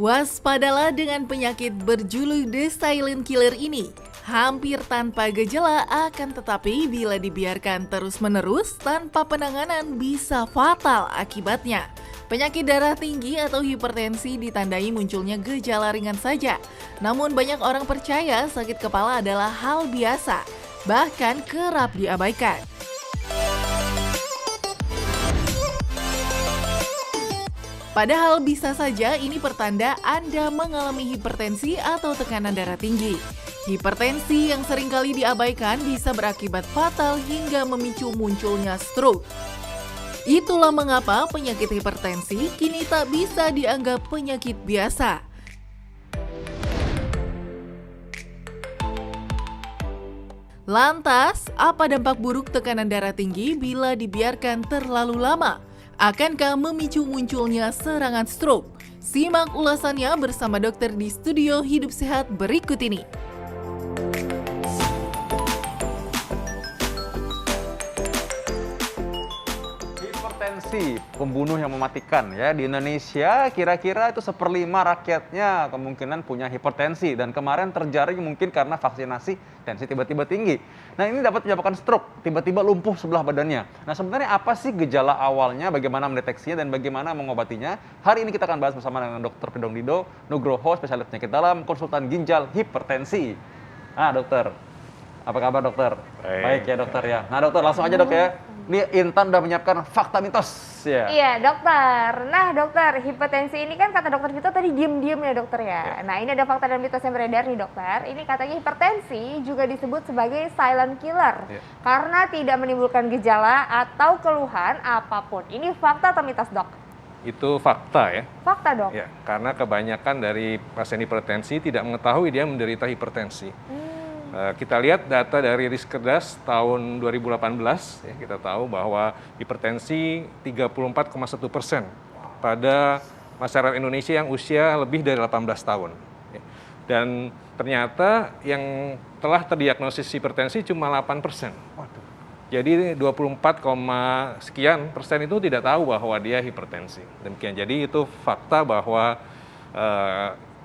Waspadalah dengan penyakit berjuluk The Silent Killer ini. Hampir tanpa gejala akan tetapi bila dibiarkan terus-menerus tanpa penanganan bisa fatal akibatnya. Penyakit darah tinggi atau hipertensi ditandai munculnya gejala ringan saja. Namun banyak orang percaya sakit kepala adalah hal biasa, bahkan kerap diabaikan. Padahal bisa saja ini pertanda Anda mengalami hipertensi atau tekanan darah tinggi. Hipertensi yang seringkali diabaikan bisa berakibat fatal hingga memicu munculnya stroke. Itulah mengapa penyakit hipertensi kini tak bisa dianggap penyakit biasa. Lantas, apa dampak buruk tekanan darah tinggi bila dibiarkan terlalu lama? Akankah memicu munculnya serangan stroke? Simak ulasannya bersama dokter di studio Hidup Sehat berikut ini. Hipertensi, pembunuh yang mematikan ya. Di Indonesia kira-kira itu 1/5 rakyatnya kemungkinan punya hipertensi. Dan kemarin terjaring mungkin karena vaksinasi tensi tiba-tiba tinggi. Nah ini dapat menyebabkan stroke, tiba-tiba lumpuh sebelah badannya. Nah sebenarnya apa sih gejala awalnya, bagaimana mendeteksinya dan bagaimana mengobatinya? Hari ini kita akan bahas bersama dengan Dr. Pedong Dido Nugroho, spesialis penyakit dalam, konsultan ginjal hipertensi. Nah dokter, apa kabar dokter? Baik ya dokter ya. Nah dokter langsung aja dok ya. Ini Intan udah menyiapkan fakta mitos ya. Iya dokter. Nah dokter, hipertensi ini kan kata dokter Vito tadi diem-diem ya dokter ya. Nah ini ada fakta dan mitos yang beredar nih dokter. Ini katanya hipertensi juga disebut sebagai silent killer karena tidak menimbulkan gejala atau keluhan apapun. Ini fakta atau mitos dok? Itu fakta ya. Fakta dok? Ya, karena kebanyakan dari pasien hipertensi tidak mengetahui dia menderita hipertensi. Kita lihat data dari Riskerdas tahun 2018, ya, kita tahu bahwa hipertensi 34,1% pada masyarakat Indonesia yang usia lebih dari 18 tahun. Ya. Dan ternyata yang telah terdiagnosis hipertensi cuma 8%. Jadi 24, sekian persen itu tidak tahu bahwa dia hipertensi. Demikian. Jadi itu fakta bahwa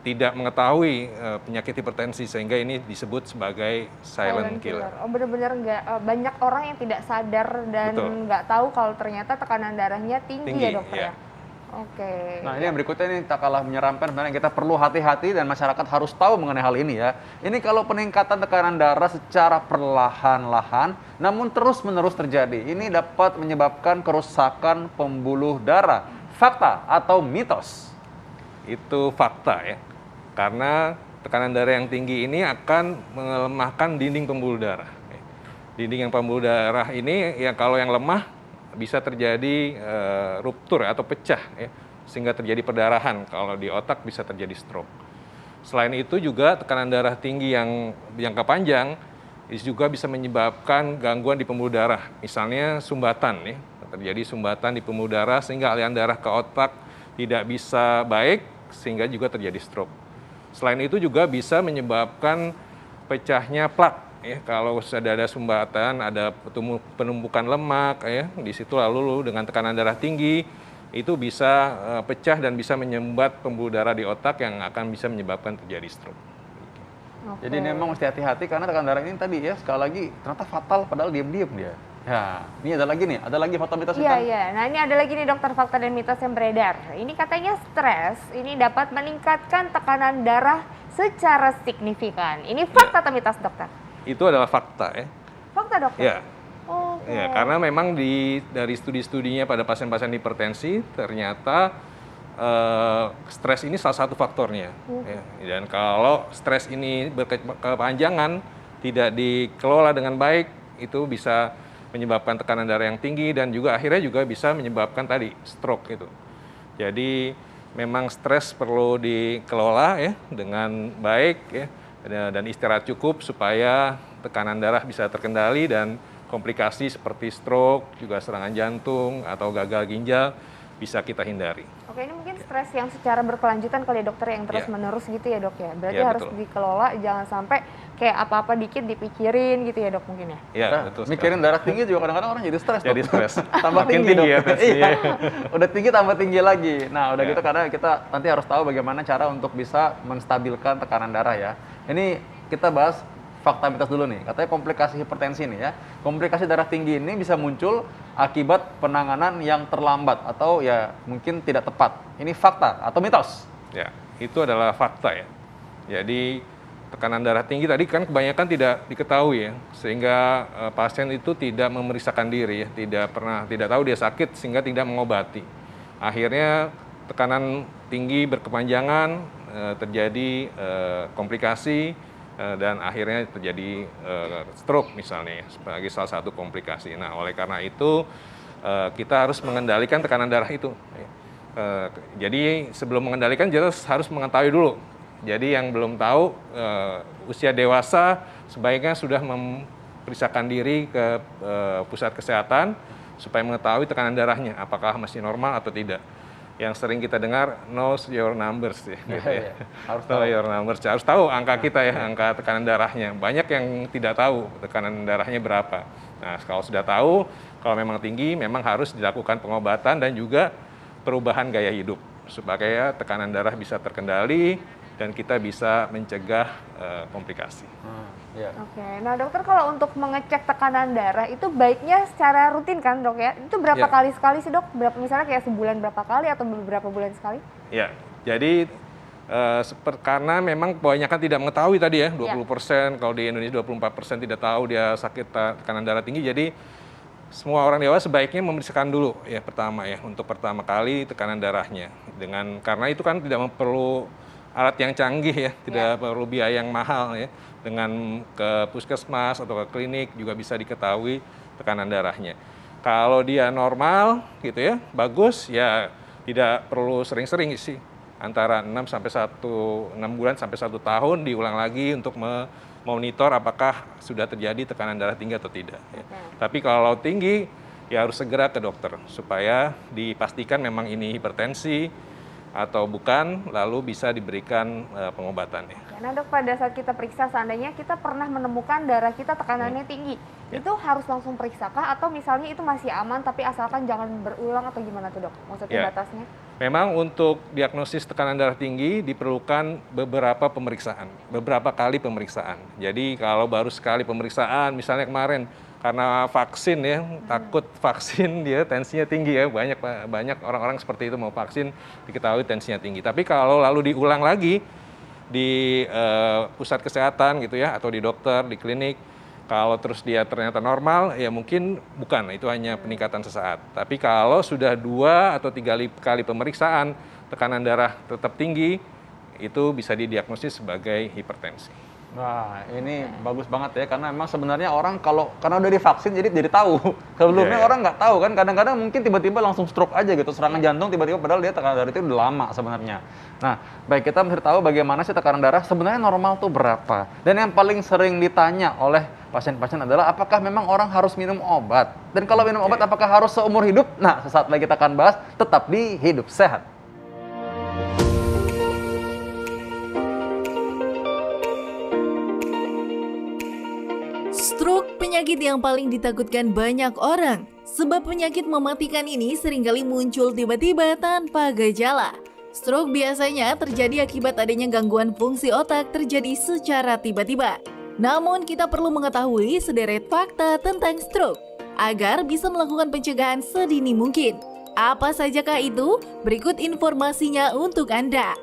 tidak mengetahui penyakit hipertensi sehingga ini disebut sebagai silent killer. Oh benar-benar nggak banyak orang yang tidak sadar dan nggak tahu kalau ternyata tekanan darahnya tinggi ya dokter ya. Oke. Nah ini yang berikutnya ini tak kalah menyeramkan, sebenarnya kita perlu hati-hati dan masyarakat harus tahu mengenai hal ini ya. Ini kalau peningkatan tekanan darah secara perlahan-lahan namun terus-menerus terjadi, ini dapat menyebabkan kerusakan pembuluh darah. Fakta atau mitos? Itu fakta ya. Karena tekanan darah yang tinggi ini akan melemahkan dinding pembuluh darah. Dinding yang pembuluh darah ini ya kalau yang lemah bisa terjadi ruptur atau pecah ya, sehingga terjadi perdarahan. Kalau di otak bisa terjadi stroke. Selain itu juga tekanan darah tinggi yang jangka panjang juga bisa menyebabkan gangguan di pembuluh darah. Misalnya sumbatan ya, terjadi sumbatan di pembuluh darah sehingga aliran darah ke otak tidak bisa baik sehingga juga terjadi stroke. Selain itu juga bisa menyebabkan pecahnya plak ya, kalau sudah ada sumbatan, ada penumpukan lemak ya, di situ lalu dengan tekanan darah tinggi itu bisa pecah dan bisa menyumbat pembuluh darah di otak yang akan bisa menyebabkan terjadi stroke. Jadi ini memang mesti hati-hati karena tekanan darah ini tadi ya sekali lagi ternyata fatal padahal diam-diam dia. Ya, ini ada lagi fakta mitos. Iya. Nah ini ada lagi nih dokter fakta dan mitos yang beredar. Ini katanya stres ini dapat meningkatkan tekanan darah secara signifikan. Ini fakta atau mitos dokter? Itu adalah fakta ya. Fakta dokter? Ya. Okay. Ya, karena memang dari studi-studinya pada pasien-pasien hipertensi ternyata stres ini salah satu faktornya. Ya. Dan kalau stres ini berkepanjangan, tidak dikelola dengan baik, itu bisa menyebabkan tekanan darah yang tinggi dan juga akhirnya juga bisa menyebabkan tadi stroke itu. Jadi memang stres perlu dikelola ya dengan baik ya, dan istirahat cukup supaya tekanan darah bisa terkendali dan komplikasi seperti stroke, juga serangan jantung atau gagal ginjal bisa kita hindari. Oke, ini mungkin stres yang secara berkelanjutan kali ya dokter, yang terus menerus gitu ya dok ya. Berarti Ya, harus betul. dikelola, jangan sampai kayak apa-apa dikit dipikirin gitu ya dok mungkin ya. Ya, Nah, betul. mikirin darah tinggi juga kadang-kadang orang jadi stres. Jadi Dok. stres. Tambah Makin tinggi tinggi dok. ya tensinya. Iya. Udah tinggi tambah tinggi lagi. Nah, udah Ya. gitu karena kita nanti harus tahu bagaimana cara untuk bisa menstabilkan tekanan darah ya. Ini kita bahas fakta mitos dulu nih. Katanya komplikasi hipertensi nih ya. Komplikasi darah tinggi ini bisa muncul akibat penanganan yang terlambat atau ya mungkin tidak tepat. Ini fakta atau mitos? Ya, itu adalah fakta ya. Jadi tekanan darah tinggi tadi kan kebanyakan tidak diketahui ya, sehingga pasien itu tidak memeriksakan diri ya, tidak tahu dia sakit sehingga tidak mengobati. Akhirnya tekanan tinggi berkepanjangan, terjadi komplikasi dan akhirnya terjadi stroke misalnya ya, sebagai salah satu komplikasi. Nah, oleh karena itu kita harus mengendalikan tekanan darah itu. Jadi sebelum mengendalikan kita harus mengetahui dulu. Jadi yang belum tahu usia dewasa sebaiknya sudah memeriksakan diri ke pusat kesehatan supaya mengetahui tekanan darahnya apakah masih normal atau tidak. Yang sering kita dengar know your numbers ya, gitu ya. Harus Know tahu. your numbers, harus tahu angka kita ya, angka tekanan darahnya. Banyak yang tidak tahu tekanan darahnya berapa. Nah, kalau sudah tahu, kalau memang tinggi, memang harus dilakukan pengobatan dan juga perubahan gaya hidup supaya tekanan darah bisa terkendali dan kita bisa mencegah komplikasi. Ya. Oke, nah dokter kalau untuk mengecek tekanan darah itu baiknya secara rutin kan dok ya? Itu berapa Ya. kali sekali sih dok? Berapa misalnya kayak sebulan berapa kali atau beberapa bulan sekali? Ya, jadi karena memang kebanyakan tidak mengetahui tadi ya, 20%, kalau di Indonesia 24% tidak tahu dia sakit tekanan darah tinggi. Jadi semua orang dewasa sebaiknya memeriksakan dulu ya pertama ya, untuk pertama kali tekanan darahnya. Karena itu kan tidak perlu alat yang canggih ya, tidak perlu biaya yang mahal ya. Dengan ke puskesmas atau ke klinik juga bisa diketahui tekanan darahnya. Kalau dia normal gitu ya, bagus ya, tidak perlu sering-sering sih. Antara 6 bulan sampai 1 tahun diulang lagi untuk memonitor apakah sudah terjadi tekanan darah tinggi atau tidak ya. Tapi kalau tinggi ya harus segera ke dokter supaya dipastikan memang ini hipertensi atau bukan, lalu bisa diberikan pengobatannya. Nah dok, pada saat kita periksa seandainya kita pernah menemukan darah kita tekanannya tinggi, itu harus langsung periksakah atau misalnya itu masih aman tapi asalkan jangan berulang atau gimana tuh dok? Maksudnya Ya. batasnya? Memang untuk diagnosis tekanan darah tinggi diperlukan beberapa kali pemeriksaan. Jadi kalau baru sekali pemeriksaan, misalnya kemarin karena vaksin ya, takut vaksin dia tensinya tinggi ya, banyak orang-orang seperti itu mau vaksin diketahui tensinya tinggi. Tapi kalau lalu diulang lagi di pusat kesehatan gitu ya, atau di dokter, di klinik, kalau terus dia ternyata normal, ya mungkin bukan, itu hanya peningkatan sesaat. Tapi kalau sudah 2 atau 3 kali pemeriksaan, tekanan darah tetap tinggi, itu bisa didiagnosis sebagai hipertensi. Wah, ini bagus banget ya, karena memang sebenarnya orang karena udah divaksin jadi tahu. Sebelumnya Iya. orang nggak tahu kan, kadang-kadang mungkin tiba-tiba langsung stroke aja gitu, serangan jantung tiba-tiba padahal dia tekanan darah itu udah lama sebenarnya. Nah, baik, kita mesti tahu bagaimana sih tekanan darah sebenarnya normal tuh berapa. Dan yang paling sering ditanya oleh pasien-pasien adalah apakah memang orang harus minum obat? Dan kalau minum obat apakah harus seumur hidup? Nah, sesaat lagi kita akan bahas, tetap di Hidup Sehat. Stroke penyakit yang paling ditakutkan banyak orang. Sebab penyakit mematikan ini seringkali muncul tiba-tiba tanpa gejala. Stroke biasanya terjadi akibat adanya gangguan fungsi otak terjadi secara tiba-tiba. Namun kita perlu mengetahui sederet fakta tentang stroke agar bisa melakukan pencegahan sedini mungkin. Apa sajakah itu? Berikut informasinya untuk Anda.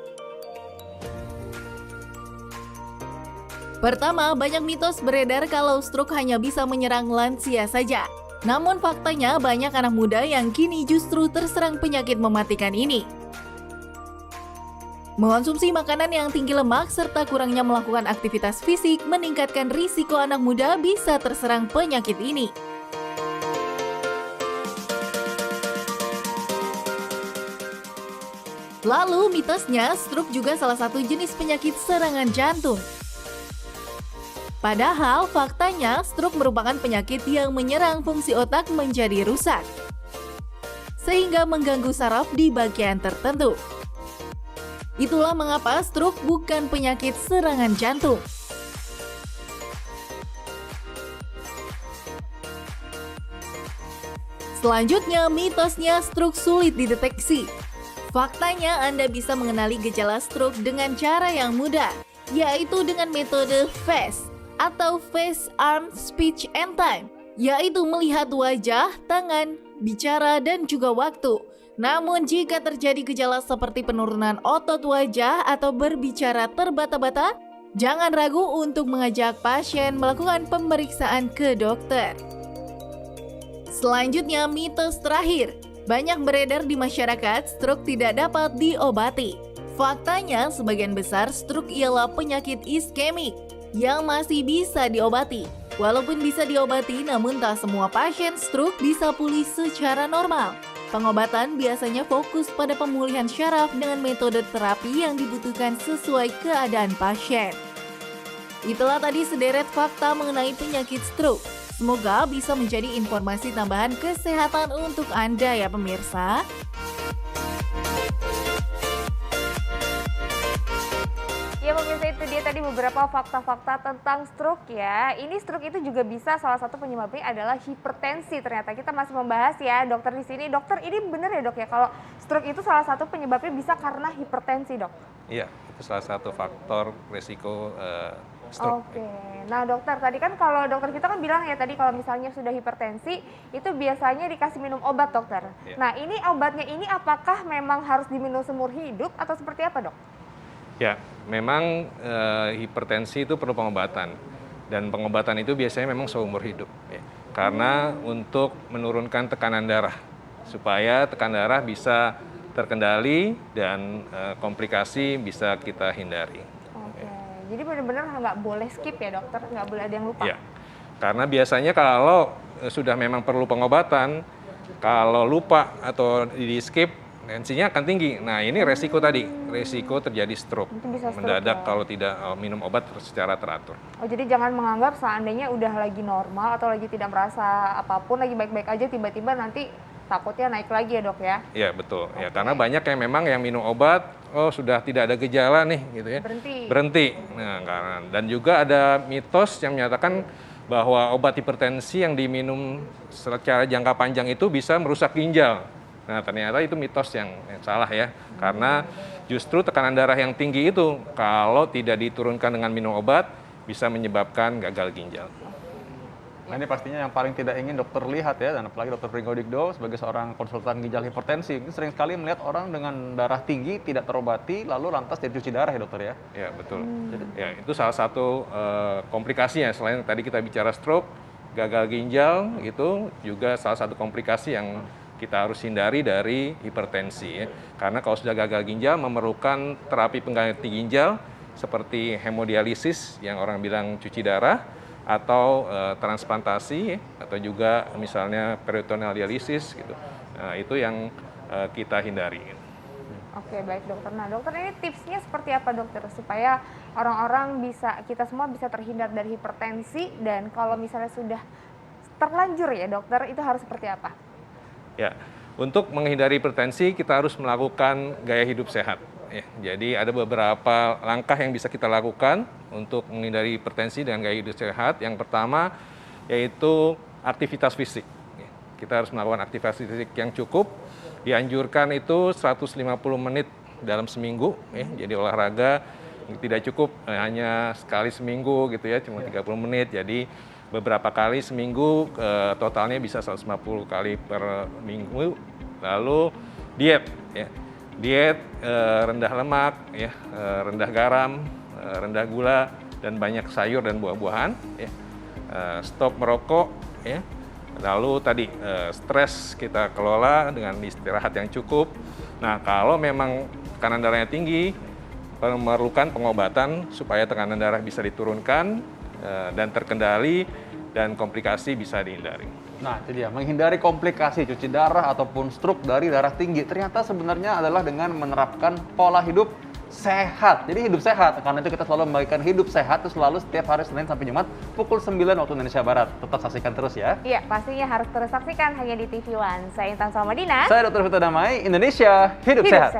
Pertama, banyak mitos beredar kalau stroke hanya bisa menyerang lansia saja. Namun faktanya banyak anak muda yang kini justru terserang penyakit mematikan ini. Mengonsumsi makanan yang tinggi lemak serta kurangnya melakukan aktivitas fisik meningkatkan risiko anak muda bisa terserang penyakit ini. Lalu mitosnya, stroke juga salah satu jenis penyakit serangan jantung. Padahal faktanya stroke merupakan penyakit yang menyerang fungsi otak menjadi rusak. sehingga mengganggu saraf di bagian tertentu. Itulah mengapa stroke bukan penyakit serangan jantung. Selanjutnya, mitosnya stroke sulit dideteksi. Faktanya, Anda bisa mengenali gejala stroke dengan cara yang mudah, yaitu dengan metode FAST atau Face, Arm, Speech, and Time, yaitu melihat wajah, tangan, bicara, dan juga waktu. Namun jika terjadi gejala seperti penurunan otot wajah atau berbicara terbata-bata, jangan ragu untuk mengajak pasien melakukan pemeriksaan ke dokter. Selanjutnya, mitos terakhir. Banyak beredar di masyarakat stroke tidak dapat diobati. Faktanya, sebagian besar stroke ialah penyakit iskemik yang masih bisa diobati. Walaupun bisa diobati, namun tak semua pasien stroke bisa pulih secara normal. Pengobatan biasanya fokus pada pemulihan syaraf dengan metode terapi yang dibutuhkan sesuai keadaan pasien. Itulah tadi sederet fakta mengenai penyakit stroke. Semoga bisa menjadi informasi tambahan kesehatan untuk Anda ya pemirsa. Ya pemirsa, itu dia tadi beberapa fakta-fakta tentang stroke ya. Ini stroke itu juga bisa salah satu penyebabnya adalah hipertensi. Ternyata kita masih membahas ya dokter di sini. Dokter, ini benar ya dok ya kalau stroke itu salah satu penyebabnya bisa karena hipertensi dok? Iya, itu salah satu faktor risiko stroke. Oke, nah dokter tadi kan kalau dokter kita kan bilang ya tadi kalau misalnya sudah hipertensi itu biasanya dikasih minum obat dokter. Iya. Nah ini obatnya ini apakah memang harus diminum seumur hidup atau seperti apa dok? Ya, memang hipertensi itu perlu pengobatan dan pengobatan itu biasanya memang seumur hidup. Ya. Karena untuk menurunkan tekanan darah supaya tekanan darah bisa terkendali dan komplikasi bisa kita hindari. Jadi benar-benar nggak boleh skip ya dokter, nggak boleh ada yang lupa. Ya, karena biasanya kalau sudah memang perlu pengobatan, kalau lupa atau di skip, tensinya akan tinggi. Nah ini resiko tadi, resiko terjadi stroke, Bisa stroke mendadak ya. kalau tidak minum obat secara teratur. Oh jadi jangan menganggap seandainya udah lagi normal atau lagi tidak merasa apapun, lagi baik-baik aja tiba-tiba nanti takutnya naik lagi ya dok ya? Iya betul, ya karena banyak yang memang yang minum obat, oh sudah tidak ada gejala nih gitu ya. Berhenti. Nah, dan juga ada mitos yang menyatakan bahwa obat hipertensi yang diminum secara jangka panjang itu bisa merusak ginjal. Nah ternyata itu mitos yang salah ya, karena justru tekanan darah yang tinggi itu kalau tidak diturunkan dengan minum obat bisa menyebabkan gagal ginjal. Nah ini pastinya yang paling tidak ingin dokter lihat ya, dan apalagi dokter Pringgo Digdo sebagai seorang konsultan ginjal hipertensi. Ini sering sekali melihat orang dengan darah tinggi tidak terobati lalu lantas jadi cuci darah ya dokter ya? Ya betul. Ya itu salah satu komplikasinya selain tadi kita bicara stroke, gagal ginjal itu juga salah satu komplikasi yang kita harus hindari dari hipertensi ya. Karena kalau sudah gagal ginjal memerlukan terapi pengganti ginjal seperti hemodialisis yang orang bilang cuci darah, atau transplantasi atau juga misalnya peritoneal dialisis gitu. Nah, itu yang kita hindari. Oke, baik dokter. Nah, dokter ini tipsnya seperti apa dokter supaya orang-orang bisa, kita semua bisa terhindar dari hipertensi, dan kalau misalnya sudah terlanjur ya dokter, itu harus seperti apa? Ya, untuk menghindari hipertensi kita harus melakukan gaya hidup sehat. Ya, jadi ada beberapa langkah yang bisa kita lakukan untuk menghindari hipertensi dengan gaya hidup sehat. Yang pertama yaitu aktivitas fisik. Kita harus melakukan aktivitas fisik yang cukup. Dianjurkan itu 150 menit dalam seminggu. Ya. Jadi olahraga tidak cukup hanya sekali seminggu gitu ya, cuma 30 menit. Jadi beberapa kali seminggu, totalnya bisa 150 kali per minggu. Lalu diet. Ya. Diet rendah lemak, ya, rendah garam, rendah gula, dan banyak sayur dan buah-buahan. Ya. Stop merokok, ya. Lalu tadi stres kita kelola dengan istirahat yang cukup. Nah kalau memang tekanan darahnya tinggi, memerlukan pengobatan supaya tekanan darah bisa diturunkan dan terkendali dan komplikasi bisa dihindari. Nah, itu dia, menghindari komplikasi cuci darah ataupun stroke dari darah tinggi. Ternyata sebenarnya adalah dengan menerapkan pola hidup sehat. Jadi hidup sehat. Karena itu kita selalu membagikan hidup sehat itu selalu setiap hari Senin sampai Jumat pukul 9 waktu Indonesia Barat. Tetap saksikan terus ya. Iya, pastinya harus terus saksikan hanya di TV One. Saya Intan Salmadina. Saya Dr. Vito Damai, Indonesia hidup sehat.